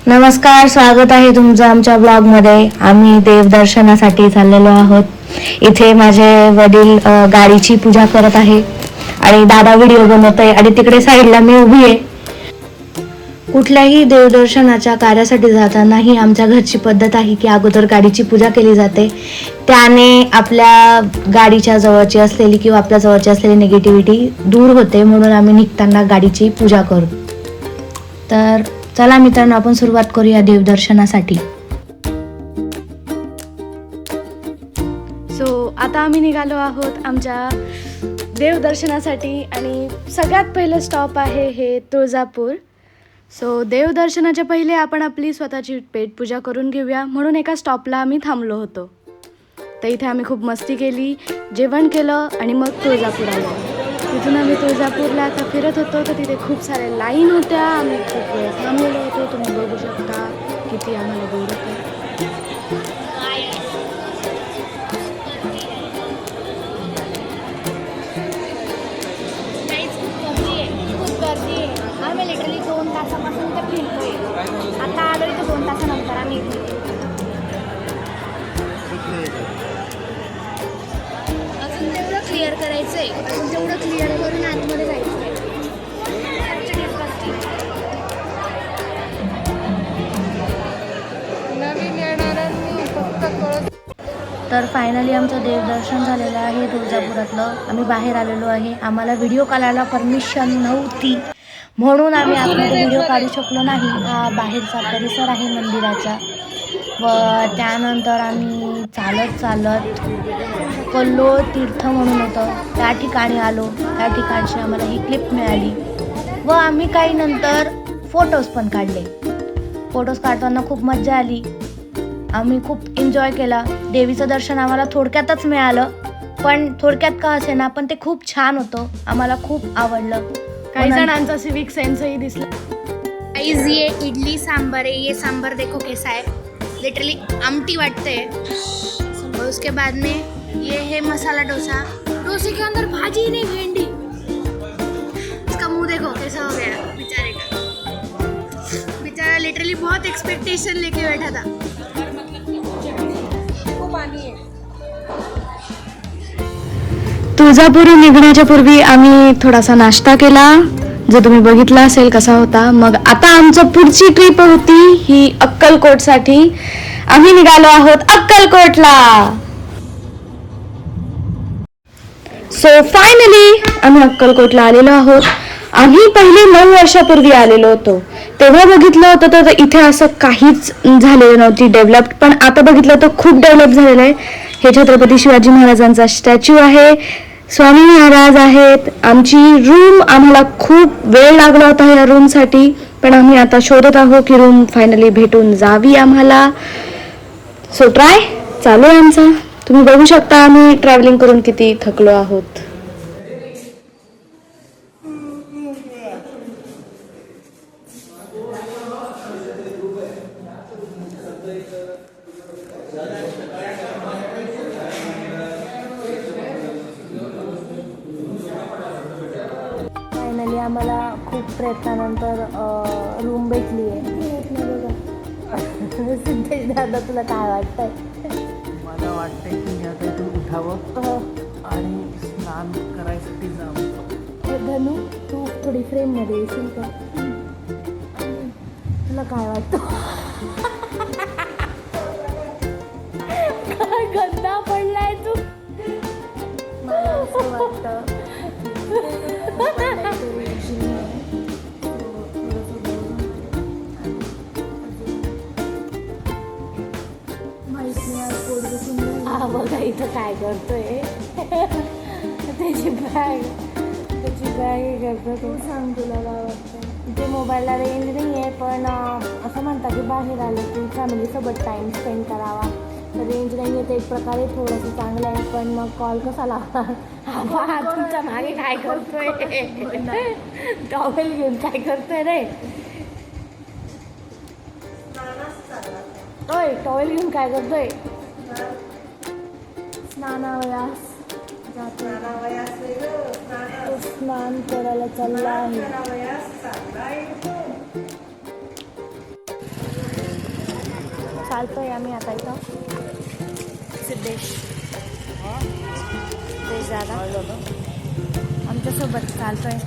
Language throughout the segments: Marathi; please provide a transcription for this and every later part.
नमस्कार, स्वागत आहे तुमचं आमच्या ब्लॉगमध्ये. आम्ही देवदर्शनासाठी चाललेलो आहोत. इथे माझे वडील गाडीची पूजा करत आहे आणि दादा व्हिडिओ बनवत आहे आणि तिकडे साईडला मी उभी आहे. कुठल्याही देवदर्शनाच्या कार्यासाठी जाताना ही आमच्या घरची पद्धत आहे की अगोदर गाडीची पूजा केली जाते. त्याने आपल्या गाडीच्या जवळची असलेली किंवा आपल्या जवळची असलेली निगेटिव्हिटी दूर होते, म्हणून आम्ही निघताना गाडीची पूजा करतो. तर चला मित्रांनो, आपण सुरुवात करूया देवदर्शनासाठी. आता आम्ही निघालो आहोत आमच्या देवदर्शनासाठी आणि सगळ्यात पहिलं स्टॉप आहे हे तुळजापूर. देवदर्शनाच्या पहिले आपण आपली स्वतःची पेटपूजा करून घेऊया, म्हणून एका स्टॉपला आम्ही थांबलो होतो. तर इथे आम्ही खूप मस्ती केली, जेवण केलं आणि मग तुळजापूर आलो. तिथून आम्ही तुळजापूरला आता फिरत होतो, तर तिथे खूप साऱ्या लाईन होत्या. आम्ही खूप वेळ थांबलेलो होतो. तुम्ही बघू शकता किती आम्हाला दूर होतं. खूप गर्दी आहे. आम्ही लिटरली 2 तासापासून तर फिरतोय. आता आलो इथे 2 तासानंतर आम्ही अजून तेवढं क्लिअर करायचं आहे. अजून तेवढं क्लिअर करून आतमध्ये जायचं आहे. नवीन येणाऱ्यांनी फक्त कळत. तर फायनली आमचं देवदर्शन झालेलं आहे तुळजापुरातलं. आम्ही बाहेर आलेलो आहे. आम्हाला व्हिडिओ काढायला परमिशन नव्हती, म्हणून आम्ही आतमध्ये व्हिडिओ काढू शकलो नाही. हा बाहेरचा परिसर आहे मंदिराचा. व त्यानंतर आम्ही चालत कल्लोळ तीर्थ म्हणून होतं, त्या ठिकाणी आलो. त्या ठिकाणची आम्हाला ही क्लिप मिळाली व आम्ही काही नंतर फोटोज पण काढले. फोटोज काढताना खूप मजा आली. आम्ही खूप एन्जॉय केला. देवीचं दर्शन आम्हाला थोडक्यातच मिळालं, पण थोडक्यात का असेना पण ते खूप छान होतं. आम्हाला खूप आवडलं. काही जणांचा सिविक सेन्सही दिसला. गाइस ये इडली सांभर है. ये सांभर देखो कैसा है, लिटरली आमटी वाटते हैं. और उसके बाद में ये है मसाला डोसा. डोसे के अंदर भाजी ही नहीं, भिंडी. इसका मुंह देखो कैसा हो गया बेचारे का. बेचारा लिटरली बहुत एक्सपेक्टेशन लेके बैठा था. तुळजापुरी निघण्याच्या पूर्वी आम्ही थोडासा नाश्ता केला, जो तुम्ही बघितला असेल कसा होता. मग आता आमचं पुढची ट्रिप होती ही अक्कलकोटसाठी. आम्ही निघालो आहोत अक्कलकोटला. फायनली आम्ही अक्कलकोटला आलेलो आहोत. आम्ही पहिले 9 वर्षापूर्वी आलेलो होतो. तेव्हा बघितलं होतं तर इथे असं काहीच झालेलं नव्हती डेव्हलप्ड, पण आता बघितलं तर खूप डेव्हलप झालेलं आहे. हे छत्रपती शिवाजी महाराजांचा स्टॅच्यू आहे. स्वामी महाराज आहेत. आमची रूम, आम्हाला खूप वेळ लागला होता या रूमसाठी, पण आम्ही आता शोधत आहोत की रूम फायनली भेटून जावी आम्हाला. ट्राय चालू आहे आमचा. तुम्ही बघू शकता आम्ही ट्रॅव्हलिंग करून किती थकलो आहोत. फायनली आम्हाला खूप प्रयत्नानंतर रूम भेटली आहे. सिद्धेश दादा, तुला काय वाटतंय? मला वाटतंय की आता इथून उठावं आणि स्नान करायसाठी जावं. धनू, तू थोडी फ्रेममध्ये येशील का? तुला काय वाटतं? काय गंदा पडलाय तू. मला असं वाटतं बघा इथं काय करतोय. त्याची बॅग करतो. तू सांग, तुला काय वाटतं? इथे मोबाईलला रेंज नाही आहे, पण असं म्हणतात की बाहेर आलं की फॅमिलीसोबत टाईम स्पेंड करावा. तर रेंज नाही आहे, ते एक प्रकारे थोडंसं चांगलं आहे, पण मग कॉल कसा लावणार? हा तुमच्या मागे काय करतोय? टॉवेल घेऊन काय करतोय रे? ओय, टॉवेल घेऊन काय करतोय? स्नानावयास तो स्नान करायला चालला आहे. चालतोय आम्ही आता इथं सिद्धेश दादा आमच्यासोबत चालतोय.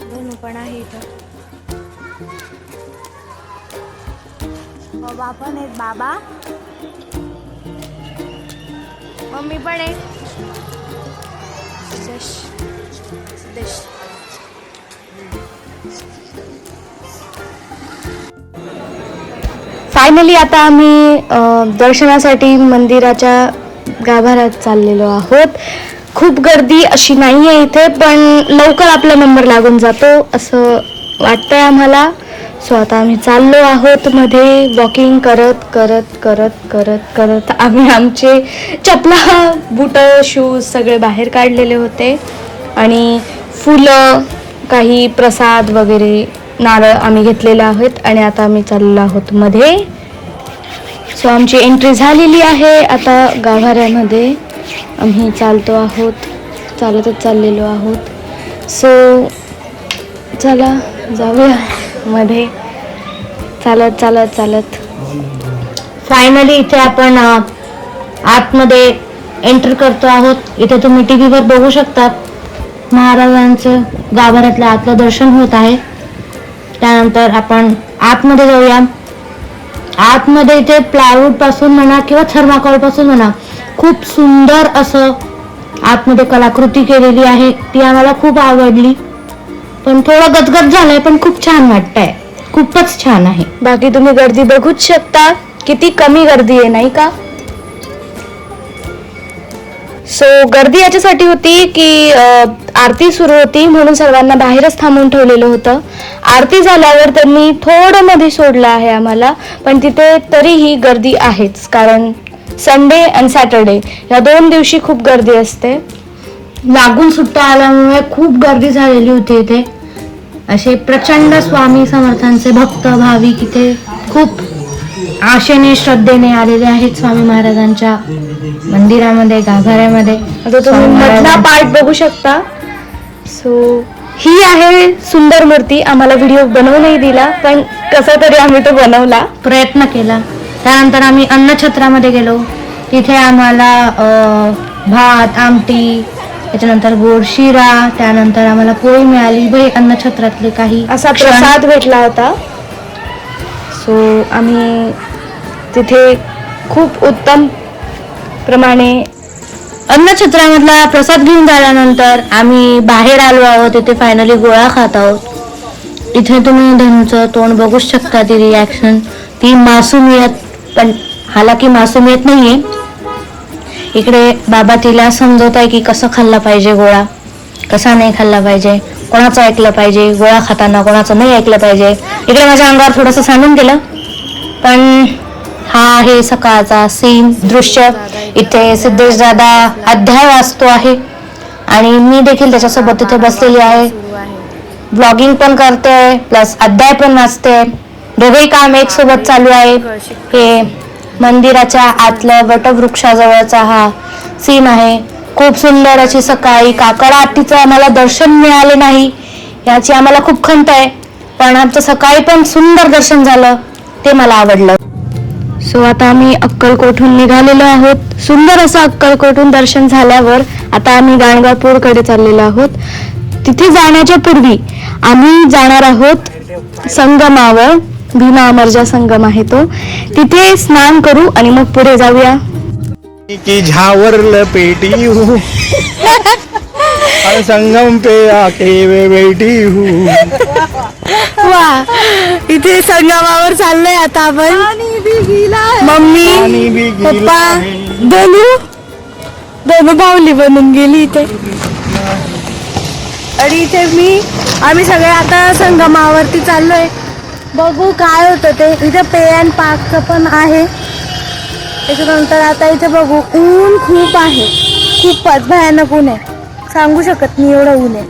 धनू पण आहे इथं. बाबा पण आहेत. बाबा मम्मी पण आहे. सिद्धेश सिद्धेश फायनली आता आम्ही दर्शनासाठी मंदिराच्या गाभाऱ्यात चाललेलो आहोत. खूप गर्दी अशी नाही आहे इथे, पण लवकर आपला नंबर लागून जातो असं वाटतंय आम्हाला. सो आता आम्ही चाललो आहोत. मध्ये वॉकिंग करत करत करत करत करत आम्ही आमचे चपला बूट शूज सगळे बाहेर काढलेले होते आणि फुलं काही प्रसाद वगैरे नारळ आम्ही घेतलेले आहेत आणि आता आम्ही चाललेलो आहोत मध्ये. सो आमची एंट्री झालेली आहे आता गाभाऱ्यामध्ये. आम्ही चालतो आहोत, चालतच चाललेलो आहोत. सो चला जाऊया मध्ये चालत चालत चालत. फायनली इथे आपण आतमध्ये एंटर करतो आहोत. इथे तुम्ही टीव्हीवर बघू शकतात महाराजांचं गाभाऱ्यातलं आतलं दर्शन होत आहे. त्यानंतर आपण आतमध्ये जाऊया. आतमध्ये इथे प्लायवूड पासून म्हणा किंवा थर्माकोल पासून म्हणा खूप सुंदर असं आतमध्ये कलाकृती केलेली आहे. ती आम्हाला खूप आवडली. पण थोडं गजगज झालंय पण खूप छान वाटतंय. खूपच छान आहे. बाकी तुम्ही गर्दी बघूच शकता. किती कमी गर्दी आहे नाही का. सो गर्दी याच्यासाठी होती की आरती सुरू होती म्हणून सर्वांना बाहेरच थांबून ठेवलेलं होतं. आरती झाल्यावर त्यांनी थोडं मध्ये सोडलं आहे आम्हाला, पण तिथे तरीही गर्दी आहेच. कारण संडे आणि सॅटर्डे या 2 दिवशी खूप गर्दी असते. लागून सुट्ट्या आल्यामुळे खूप गर्दी झालेली होती इथे. असे प्रचंड स्वामी समर्थांचे भक्त भाविक इथे खूप आशेने श्रद्धेने आलेले आहेत स्वामी महाराजांच्या मंदिरामध्ये गाभाऱ्यामध्ये. आता तुम्ही मधला पार्ट बघू शकता. सो ही आहे सुंदर मूर्ती. आम्हाला व्हिडिओ बनवू नाही दिला पण कसा तरी आम्ही तो बनवला, प्रयत्न केला. त्यानंतर आम्ही अन्नछत्रामध्ये गेलो. तिथे आम्हाला भात आमटी, त्याच्यानंतर गोड शिरा, त्यानंतर आम्हाला पोळी मिळाली. भाई अन्नछत्रातले काही असा प्रसाद भेटला होता. सो आम्ही तिथे खूप उत्तम प्रमाणे अन्नछत्रामधला प्रसाद घेऊन झाल्यानंतर आम्ही बाहेर आलो आहोत. तिथे फायनली गोळा खात आहोत. इथे तुम्ही धनूचं तोंड बघू शकता. ती रिॲक्शन, ती मासूमियत, पण हालाकी मासूमियत नाहीये. इकडे बाबा तिला समजवत आहे की कसं खाल्ला पाहिजे गोळा, कसा नाही खाल्ला पाहिजे, कोणाचं ऐकलं पाहिजे गोळा खाताना, कोणाचं नाही ऐकलं पाहिजे. इकडे माझ्या अंगावर थोडंसं सांडून गेलं. पण हा आहे सकाळचा सीन दृश्य. इथे सिद्धेश दादा अध्याय वाचतो आहे आणि मी देखील त्याच्यासोबत तिथे बसलेली आहे. ब्लॉगिंग पण करते प्लस अध्याय पण वाचते. दोघेही काम एक सोबत चालू आहे. हे मंदिराच्या आतलं वटवृक्षाजवळचा हा सीन आहे. खूप सुंदर अशी सकाळी काकड आरतीचं आम्हाला दर्शन मिळाले नाही याची आम्हाला खूप खंत आहे, पण आमचं सकाळी पण सुंदर दर्शन झालं, ते मला आवडलं. सो आता आम्ही अक्कलकोटहून निघालेलो आहोत. सुंदर असं अक्कलकोटहून दर्शन झाल्यावर आता आम्ही गाणगापूरकडे चाललेलो आहोत. तिथे जाण्याच्या पूर्वी आम्ही जाणार आहोत संगमावर. भीमा अमरजा संगम आहे तो. तिथे स्नान करू आणि मग पुढे जाऊया. की झावर लपेटी हूँ संगम पे आके वे बैठी हूँ. वा, इथे संगमावर चाललोय आता आपण. मम्मी पप्पा धनू बाहुली बनून गेली इथे. आणि इथे आम्ही सगळे आता संगमावरती चाललोय. बघू काय होतं ते. इथे पे अँड पार्कचं पण आहे. त्याच्यानंतर आता इथे बघू ऊन खूप आहे, खूपच भयानक ऊन आहे. सांगू शकत नाही एवढं ऊन आहे.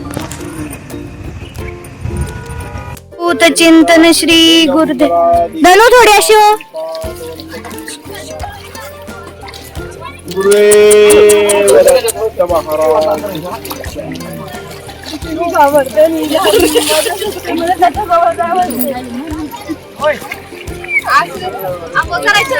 भूत चिंतन श्री गुरुदेव. धनू थोडी अशी हो. आंघोळ करायचं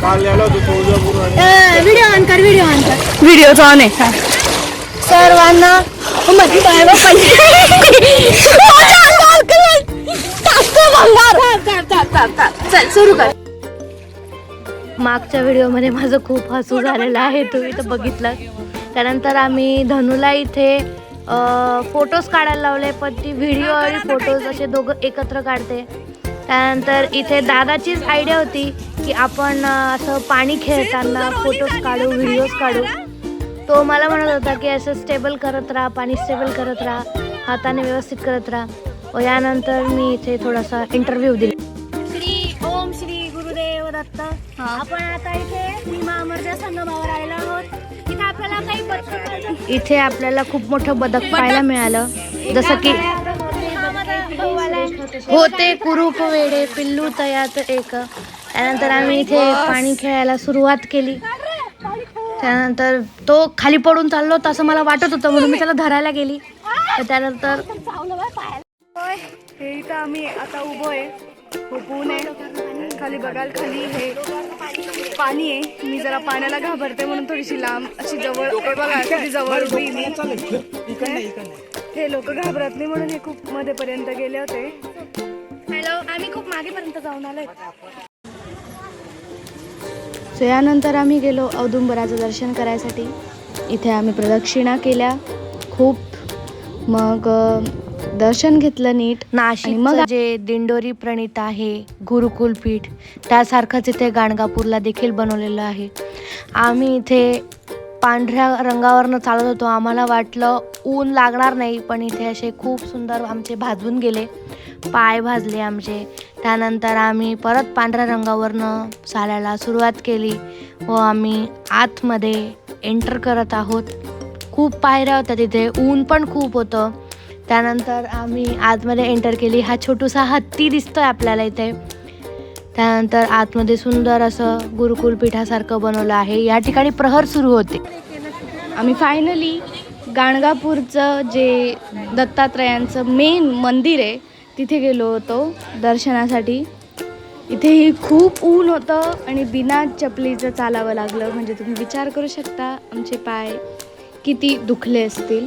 काल आलो होतो तुळजापूर व्हिडिओ ऑन कर व्हिडिओ ऑन आहे सर्वांना चल सुरू कर. मागच्या व्हिडिओमध्ये माझं खूप हसू झालेलं आहे, तुम्ही तर बघितलं. त्यानंतर आम्ही धनुला इथे फोटोज काढायला लावले, पण ती व्हिडिओ आणि फोटोज असे दोघं एकत्र काढते. त्यानंतर इथे दादाचीच आयडिया होती की आपण असं पाणी खेळताना फोटोज काढू, व्हिडिओज काढू. तो मला म्हणत होता की असं स्टेबल करत राहा, पाणी स्टेबल करत राहा, हाताने व्यवस्थित करत राहा. व यानंतर मी इथे थोडासा इंटरव्ह्यू दिला. ओम श्री गुरुदेव दत्त. आपण आता इथे भीमा अमरजा संगमावर आलेलो आहोत. इथे आपल्याला काही बदक इथे आपल्याला खूप मोठं बदक पाहायला मिळालं, जसं की होते कुरूप वेडे पिल्लू तयात एक. त्यानंतर आम्ही इथे पाणी खेळायला सुरुवात केली. त्यानंतर तो खाली पडून चाललो होता असं मला वाटत होतं, म्हणून मी त्याला धरायला गेली. तर त्यानंतर हे इथं आम्ही आता उभो आहे, ऊन आहे. खाली बघाल, खाली हे पाणी आहे. मी जरा पाण्याला घाबरते म्हणून थोडीशी लांब अशी जवळ, हे बघा किती जवळ उभी मी. हे लोक घाबरत नाही म्हणून हे खूप मध्येपर्यंत गेले होते. हॅलो, आम्ही खूप मागेपर्यंत जाऊन आलोय. सो यानंतर आम्ही गेलो औदुंबराचं दर्शन करायसाठी. इथे आम्ही प्रदक्षिणा केल्या खूप, मग दर्शन घेतलं नीट. नाशिक मग जे दिंडोरी प्रणित आहे गुरुकुल पीठ, त्यासारखंच इथे गाणगापूरला देखील बनवलेलं आहे. आम्ही इथे पांढऱ्या रंगावरनं चालत होतो. आम्हाला वाटलं ऊन लागणार नाही, पण इथे असे खूप सुंदर आमचे भाजून गेले, पाय भाजले आमचे. त्यानंतर आम्ही परत पांढऱ्या रंगावरनं चालायला सुरुवात केली व आम्ही आतमध्ये एंटर करत आहोत. खूप पायऱ्या होत्या तिथे, ऊन पण खूप होतं. त्यानंतर आम्ही आतमध्ये एंटर केली. हा छोटूसा हत्ती दिसतोय आपल्याला इथे. त्यानंतर आतमध्ये सुंदर असं गुरुकुल पीठासारखं बनवलं आहे. या ठिकाणी प्रहर सुरू होते. आम्ही फायनली गाणगापूरचं जे दत्तात्रयांचं मेन मंदिर आहे तिथे गेलो होतो दर्शनासाठी. इथेही खूप ऊन होतं आणि बिना चपलीचं चालावं लागलं. म्हणजे तुम्ही विचार करू शकता आमचे पाय किती दुखले असतील.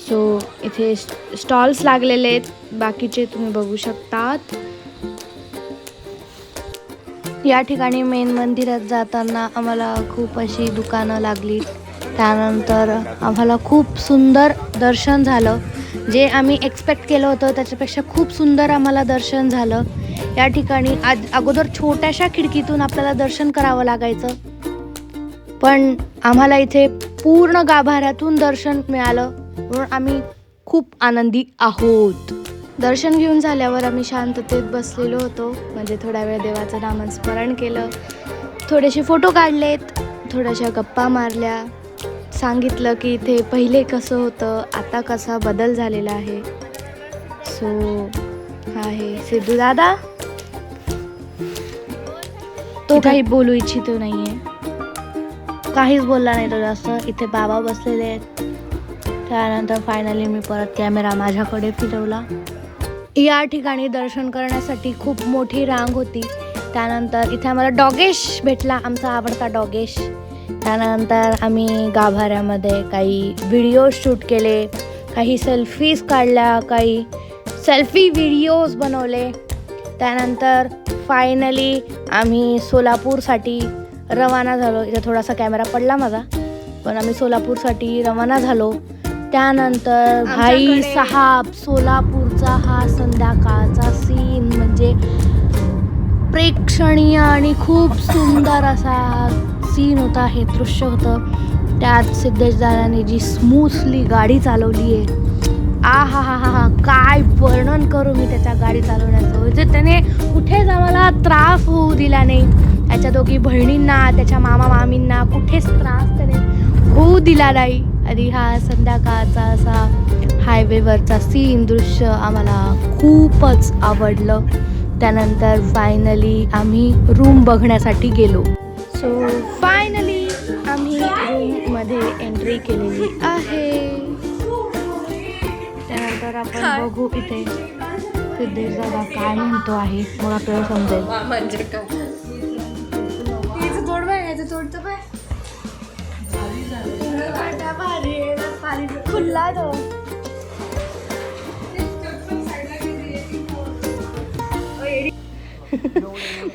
सो इथे स्टॉल्स लागलेले आहेत, बाकीचे तुम्ही बघू शकतात. या ठिकाणी मेन मंदिरात जाताना आम्हाला खूप अशी दुकानं लागली. त्यानंतर आम्हाला खूप सुंदर दर्शन झालं. जे आम्ही एक्सपेक्ट केलं होतं त्याच्यापेक्षा खूप सुंदर आम्हाला दर्शन झालं. या ठिकाणी अगोदर छोट्याशा खिडकीतून आपल्याला दर्शन करावं लागायचं, पण आम्हाला इथे पूर्ण गाभाऱ्यातून दर्शन मिळालं, म्हणून आम्ही खूप आनंदी आहोत. दर्शन घेऊन झाल्यावर आम्ही शांततेत बसलेलो होतो. म्हणजे थोडा वेळ देवाचं नामस्मरण केलं, थोडेसे फोटो काढलेत, थोड्याशा गप्पा मारल्या. सांगितलं की इथे पहिले कसं होतं, आता कसा बदल झालेला आहे. सो हा आहे सिद्धू दादा. तो काही बोलू इच्छितो नाही आहे, काहीच बोलला नाही तो जास्त. इथे बाबा बसलेले आहेत. त्यानंतर फायनली मी परत कॅमेरा माझ्याकडे फिरवला. या ठिकाणी दर्शन करण्यासाठी खूप मोठी रांग होती. त्यानंतर इथे आम्हाला डॉगेश भेटला, आमचा आवडता डॉगेश. त्यानंतर आम्ही गाभाऱ्यामध्ये काही व्हिडिओ शूट केले, काही सेल्फीज काढल्या, काही सेल्फी व्हिडिओज बनवले. त्यानंतर फायनली आम्ही सोलापूरसाठी रवाना झालो. इथे थोडासा कॅमेरा पडला माझा, पण आम्ही सोलापूरसाठी रवाना झालो. त्यानंतर भाई साहब, सोलापूरचा हा संध्याकाळचा सीन म्हणजे प्रेक्षणीय आणि खूप सुंदर असा सीन होता, हे दृश्य होतं. त्यात सिद्धेश दादाने जी स्मूथली गाडी चालवली आहे, आ हा हा हा हा, काय वर्णन करू मी त्याच्या गाडी चालवण्याचं. म्हणजे त्याने कुठेच आम्हाला त्रास होऊ दिला नाही. त्याच्या दोघी बहिणींना, त्याच्या मामा मामींना कुठेच त्रास त्याने होऊ दिला नाही. आणि हा संध्याकाळचा असा हायवेवरचा सीन दृश्य आम्हाला खूपच आवडलं. त्यानंतर फायनली आम्ही रूम बघण्यासाठी गेलो. सो फायनली आम्ही रूममध्ये एंट्री केलेली आहे. त्यानंतर आपण बघू इथे सिद्धेश दादा काय म्हणतो आहे, मग आपल्याला समजेल. खुल्ला तो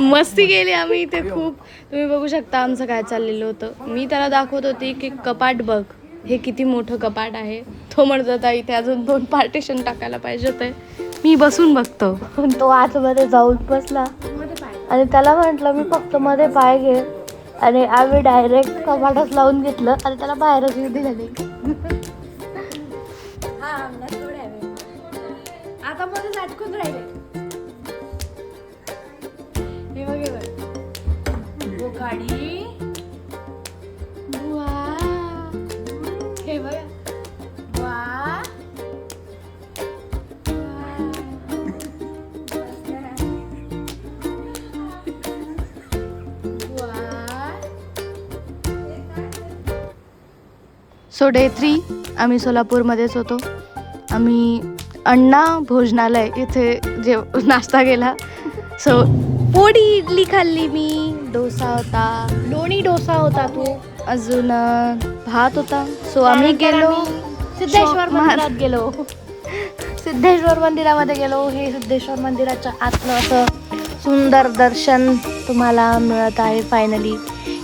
मस्ती केली आम्ही इथे खूप. तुम्ही बघू शकता आमचं काय चाललेलं होतं. मी त्याला दाखवत होती की कपाट बघ, हे किती मोठं कपाट आहे. तो म्हणत होता इथे अजून 2 पार्टिशन टाकायला पाहिजे होते. मी बसून बघतो. पण तो आतमध्ये जाऊन बसला आणि त्याला म्हटलं मी फक्त मध्ये पाय घे, आणि आम्ही डायरेक्ट कपाटच लावून घेतलं आणि त्याला बाहेरच येऊ दिलं नाही. आता मध्ये नाटकून राहिले. हे बघ वो गाडी. वा, हे बघा. वा, सो डे 3 आम्ही सोलापूरमध्येच होतो. आम्ही अण्णा भोजनालय इथे नाश्ता केला. सो पोळी इडली खाल्ली मी, डोसा होता, लोणी डोसा होता तो, अजून भात होता. सो आम्ही गेलो सिद्धेश्वर मंदिरात गेलो. सिद्धेश्वर मंदिरामध्ये गेलो. हे सिद्धेश्वर मंदिराच्या आतलं असं सुंदर दर्शन तुम्हाला मिळत आहे. फायनली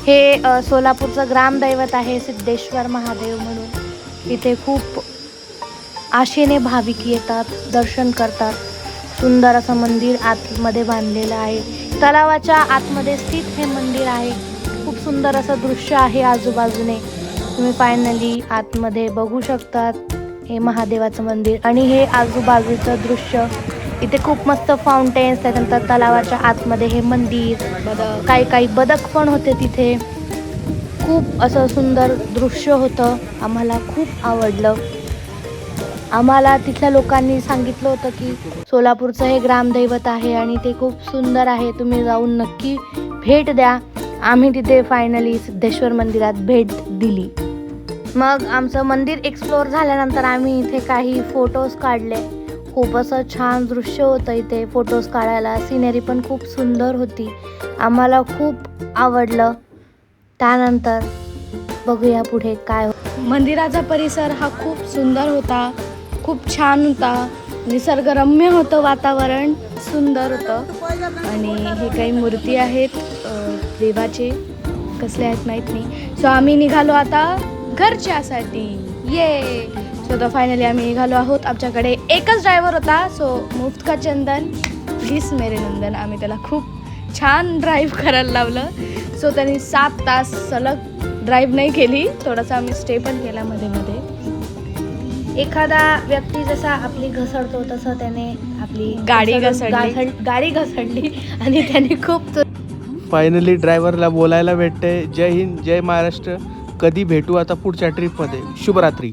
हे सोलापूरचं ग्रामदैवत आहे सिद्धेश्वर महादेव म्हणून. इथे खूप आशेने भाविक येतात, दर्शन करतात. सुंदर असं मंदिर आतमध्ये बांधलेलं आहे. तलावाच्या आतमध्ये स्थित हे मंदिर आहे. खूप सुंदर असं दृश्य आहे आजूबाजूने. तुम्ही फायनली आतमध्ये बघू शकतात हे महादेवाचं मंदिर. आणि हे आजूबाजूचं दृश्य, इथे खूप मस्त फाउंटेन्स, त्यानंतर तलावाच्या आतमध्ये हे मंदिर, काही बदक पण होते तिथे. खूप असं सुंदर दृश्य होतं. आम्हाला खूप आवडलं. आम्हाला तिथल्या लोकांनी सांगितलं होतं की सोलापूरचं हे ग्रामदैवत आहे आणि ते खूप सुंदर आहे, तुम्ही जाऊन नक्की भेट द्या. आम्ही तिथे फायनली सिद्धेश्वर मंदिरात भेट दिली. मग आमचं मंदिर एक्सप्लोअर झाल्यानंतर आम्ही इथे काही फोटोज काढले. खूप असं छान दृश्य होतं इथे फोटोज काढायला. सिनेरी पण खूप सुंदर होती. आम्हाला खूप आवडलं. त्यानंतर बघूया पुढे काय. मंदिराचा परिसर हा खूप सुंदर होता, खूप छान होता. निसर्गरम्य होतं वातावरण, सुंदर होतं. आणि हे काही मूर्ती आहेत देवाचे, कसले आहेत माहीत नाही. सो आम्ही निघालो आता घरच्यासाठी. ये सो तर फायनली आम्ही निघालो आहोत. आमच्याकडे एकच ड्रायव्हर होता. सो मुफ्त का चंदन प्लीज मेरे नंदन. आम्ही त्याला खूप छान ड्राईव्ह करायला लावलं. सो त्यांनी 7 तास सलग ड्राईव्ह नाही केली, थोडासा आम्ही स्टे पण केला मध्ये मध्ये. एखादा व्यक्ती जसा आपली घसरतो तसं त्याने आपली गाडी घसरली आणि त्याने खूप. फायनली ड्रायव्हरला बोलायला भेटते. जय हिंद, जय महाराष्ट्र. कधी भेटू आता पुढच्या ट्रिपमध्ये. शुभरात्री.